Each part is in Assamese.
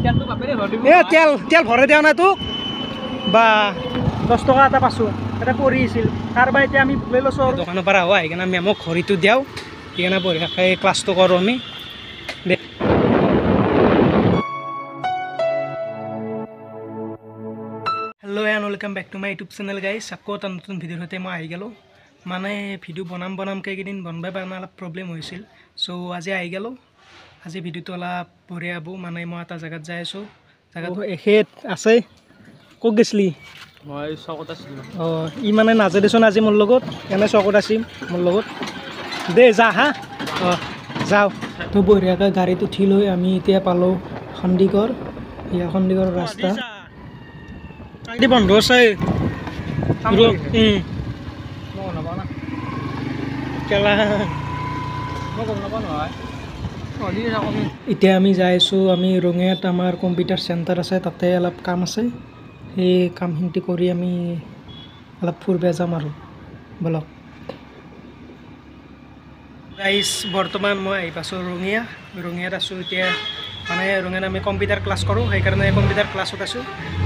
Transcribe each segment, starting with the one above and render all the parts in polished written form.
তেল তেল ভৰাই দিয়া নাই তোক বা 10 টকা এটা পাইছোঁ এটা পৰি আছিল কাৰোবাৰ এতিয়া আমি লৈ লৈছোঁ আৰু দোকানৰ পৰা আহি কিনে মেমক ঘড়ীটো দিওঁ সেইকাৰণে বঢ়িয়াকৈ ক্লাছটো কৰোঁ আমি hello' and welcome back to my YouTube channel guys আকৌ এটা নতুন ভিডিঅ'ৰ সৈতে মই আহি গ'লোঁ মানে ভিডিঅ' বনামকৈ এইকেইদিন বনাব পৰা অলপ প্ৰব্লেম হৈছিল চ' আজি আহি গ'লোঁ আজি ভিডিঅ'টো অলপ বঢ়িয়া হ'ব মানে মই এটা জেগাত যাই আছোঁ জেগাটো এখেত আছে ক'ত গৈছিলি মই চকত আছিলোঁ অঁ ই মানে নাজে দেচোন আজি মোৰ লগত এনে চকত আছিল মোৰ লগত দে যা হা অঁ যাওঁ তো বঢ়িয়াকৈ গাড়ীত উঠি লৈ আমি এতিয়া পালোঁ সন্দিকৰ এয়া সন্দিকৰৰ ৰাস্তা বন্ধ আছে এতিয়া আমি যাই আছোঁ আমি ৰঙিয়াত আমাৰ কম্পিউটাৰ চেণ্টাৰ আছে তাতে অলপ কাম আছে সেই কামখিনি কৰি আমি অলপ ফুৰিব যাম আৰু বলক গাইজ বৰ্তমান মই আহি পাইছোঁ ৰঙিয়াত আছোঁ এতিয়া মানে ৰঙিয়াত আমি কম্পিউটাৰ ক্লাছ কৰোঁ সেইকাৰণে কম্পিউটাৰ ক্লাছত আছোঁ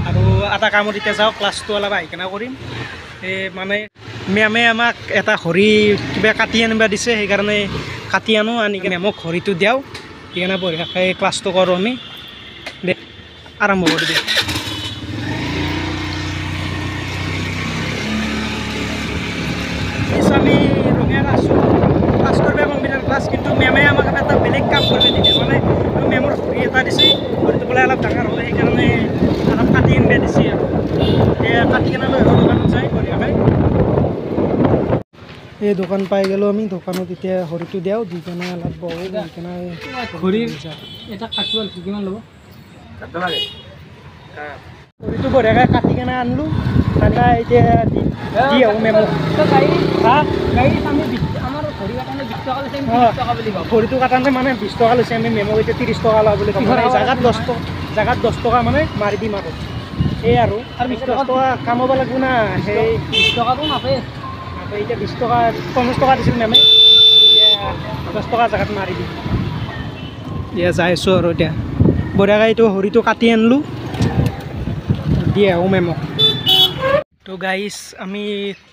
আৰু এটা কামত এতিয়া যাওঁ ক্লাছটো অলপ আহি কেনে কৰিম এই মানে মেমে আমাক এটা ঘড়ী কিবা কাটি আনিব দিছে সেইকাৰণে কাটি আনো আনি কিনে মেমক ঘড়ীটো দিওঁ সেইকাৰণে বঢ়িয়াকৈ ক্লাছটো কৰোঁ আমি দে আৰম্ভ কৰি দিওঁ আমি ৰঙিয়াত আছোঁ ক্লাছ কৰিব কম্পিউটাৰ ক্লাছ কিন্তু মেমে আমাক এটা বেলেগ কাম কৰিব দিলে মানে মেমৰ ঘড়ী এটা দিছে ঘড়ীটো বোলে অলপ ডাঙৰ হ'লে সেইকাৰণে অলপ কাটি আনিব দিছে আৰু এতিয়া কাটি কেনে লৈ আহোঁ দোকানত যাই বঢ়িয়াকৈ এই দোকান পাই গ'লোঁ আমি দোকানত এতিয়া ঘড়ীটো দিওঁ দি কেনে অলপ বহোঁ দি কেনে ঘড়ীৰ এটা কাটিব কিমান ল'ব ঘড়ীটো বঢ়িয়াকৈ কাটি কেনে আনিলোঁ আনি এতিয়া দি আহোঁ মেমক ঘড়ীটো কাটানে মানে 20 টকা লৈছে আমি মেমক এতিয়া 30 টকা লওঁ বুলি ক'ম জেগাত 10 টকা মানে মাৰি দিম আৰু এই আৰু 20 টকা কামাব লাগিব না সেই 20 টকাটো নাপায় এতিয়া 20 টকা 50 টকা দিছিল মেমে এতিয়া 10 টকা জেগাত মাৰি দিম এতিয়া যাই আছোঁ আৰু এতিয়া বঢ়িয়াকৈ এইটো ঘড়ীটো কাটি আনিলোঁ দি আহোঁ মেমক তো গাইজ আমি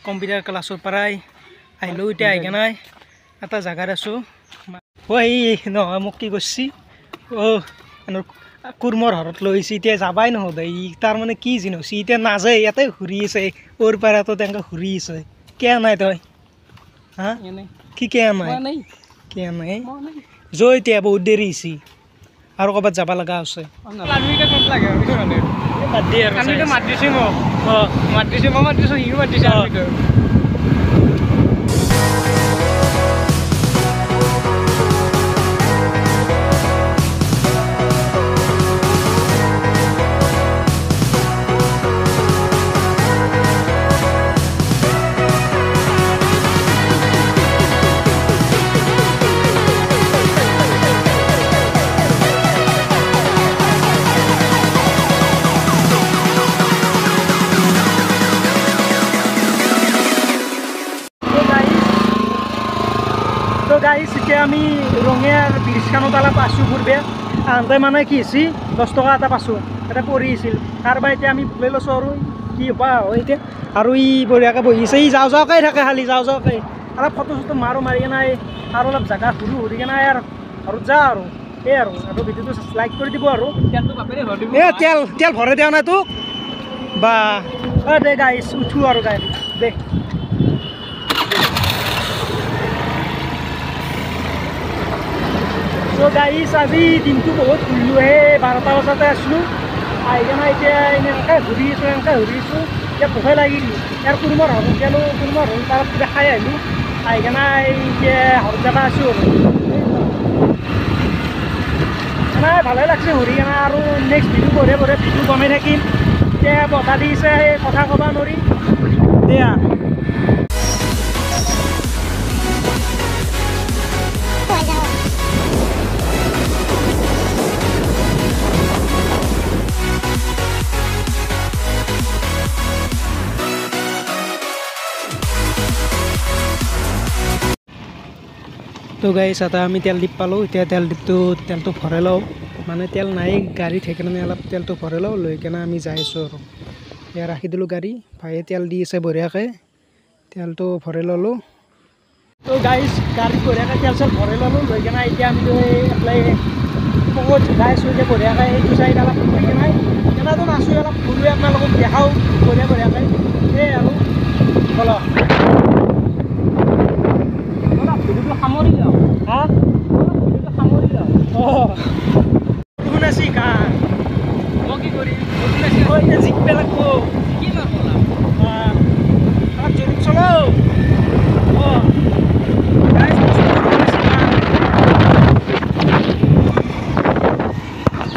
কম্পিউটাৰ ক্লাছৰ পৰাই আহিলোঁ এতিয়া আহি কেনে এটা জেগাত আছোঁ এই নহয় মোক কি কৰিছে কুৰ্মৰ ঘৰত লৈ আহিছে এতিয়া যাবাই নহ'লে ই তাৰমানে কি জিনিস এতিয়া নাযায় ইয়াতে ঘূৰি আছে ওৰ পাৰাতো তেনেকৈ ঘূৰি আছে কিয় নাই তই হা কি কিয় নাই কিয় নাই যৈ এতিয়া বহুত দেৰি হৈছে আৰু ক'ৰবাত যাব লগা আছে তো গাইজ এতিয়া আমি ৰঙিয়াৰ ব্ৰিজখনত অলপ আছোঁ ঘূৰিব আহোঁতে মানে কি হৈছে 10 টকা এটা পাইছোঁ এটা পৰি আছিল কাৰোবাৰ এতিয়া আমি লৈ লৈছোঁ আৰু কি হ'ব হয় এতিয়া আৰু ই বঢ়িয়াকৈ বহিছে ই যাওঁকৈ থাকে খালি যাওঁকৈ অলপ ফটো চটো মাৰি কেনে আৰু অলপ জেগা ঘূৰি কেনে আৰু যা আৰু এই আৰু ভিডিঅ'টো লাইক কৰি দিব আৰু তেল ভৰাই দিয়া নাই তোক বা দে গাইজ উঠোঁ আৰু গাড়ী দে তো গাইজ আজি দিনটো বহুত ঘূৰিলোঁ 12টা বজাতে আছিলোঁ আহি কেনে এতিয়া এনেকৈ ঘূৰি আছোঁ এতিয়া ভোকে লাগিল ইয়াৰ কুৰ্মৰ ঘৰত গ'লোঁ কুৰ্মৰ ঘৰত তাৰ কিবা খাই আহিলোঁ আহি কেনে এতিয়া ঘৰত যাব আছোঁ আৰু এনে ভালেই লাগছে ঘূৰি কেনে আৰু নেক্সট ভিডিঅ' বঢ়িয়া ভিডিঅ' বনাই থাকিম এতিয়া বতা দিছে কথা ক'ব নোৱাৰি দিয়া তো গাইছ এটা আমি তেল ডিপ পালোঁ এতিয়া তেলটো ভৰাই লওঁ মানে তেল নাই গাড়ীত সেইকাৰণে অলপ তেলটো ভৰাই লওঁ লৈ কেনে আমি যাই আছোঁ আৰু এয়া ৰাখি দিলোঁ গাড়ী ভাইয়ে তেল দি আছে বঢ়িয়াকৈ তেলটো ভৰাই ল'লোঁ তো গাইজ গাড়ীত বঢ়িয়াকৈ তেল চেল ভৰাই ল'লোঁ লৈ কেনে এতিয়া আমি এপ্লাই পকত যাই আছোঁ যে বঢ়িয়াকৈ এইটো চাইড অলপ ঘূৰি কেনে কেনেতো নাচোঁ অলপ ঘূৰি আপোনালোকক দেখাওঁ বঢ়িয়াকৈ সেয়ে আৰু বলক ভিডিঅ'টো সামৰি লওঁ হা ভিডিঅ'টো সামৰি লওঁ অঁ শুনাছি গান মই কি কৰিম এতিয়া জিকিব লাগিব কি মাৰিব অলপ জোৰত চলাও অঁ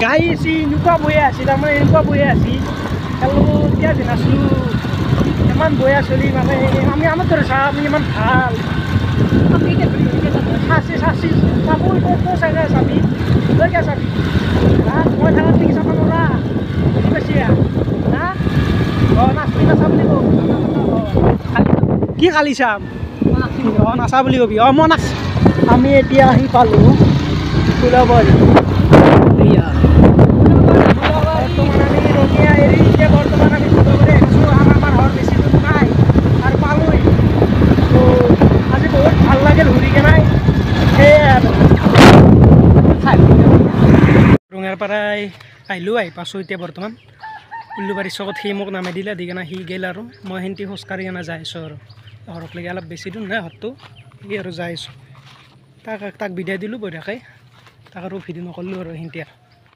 গাই আছি এনেকুৱা বৈ আছিল তাৰমানে এনেকুৱা বৈ আছিল খেলো এতিয়া যে নাছিলোঁ ইমান বয়া চলি মানে আমি আমাৰ দৰে চাহ আমি ইমান ভাল চাচি চাচি চাব তই চাগে চাবি তই কিয় চাবি হা মই থাকাত নেকি চাব নোৱাৰা বুজি পাইছি হা অঁ নাচবি নাচা বুলি কওঁ কি খালি চাম অঁ নাচা বুলি কবি অঁ মই নাচ আমি এতিয়া আহি পালোঁ ফুলাবল বৰ্তমান আমি ৰঙিয়া এৰি এতিয়া বৰ্তমান আমি ফুলাবলে আহিছোঁ আমাৰ ঘৰ বেছি দূৰ নাই আৰু পালোঁহি তো আজি বহুত ভাল লাগিল ঘূৰি কেনে সেয়াই আৰু ৰঙিয়াৰ পৰাই আহিলোঁ আহি পাছোঁ এতিয়া বৰ্তমান উল্লুবাৰী চকত সি মোক নামাই দিলে দি কেনে সি গ'ল আৰু মই সেনেকৈ খোজকাঢ়ি কেনে যাই আছোঁ আৰু ঘৰকলৈকে অলপ বেছি দূৰ নাই ঘৰটো সি আৰু যাই আছোঁ তাক বিদায় দিলোঁ বঢ়িয়াকৈ তাক আৰু ভিডিঅ' নকৰিলোঁ আৰু সেনেকৈ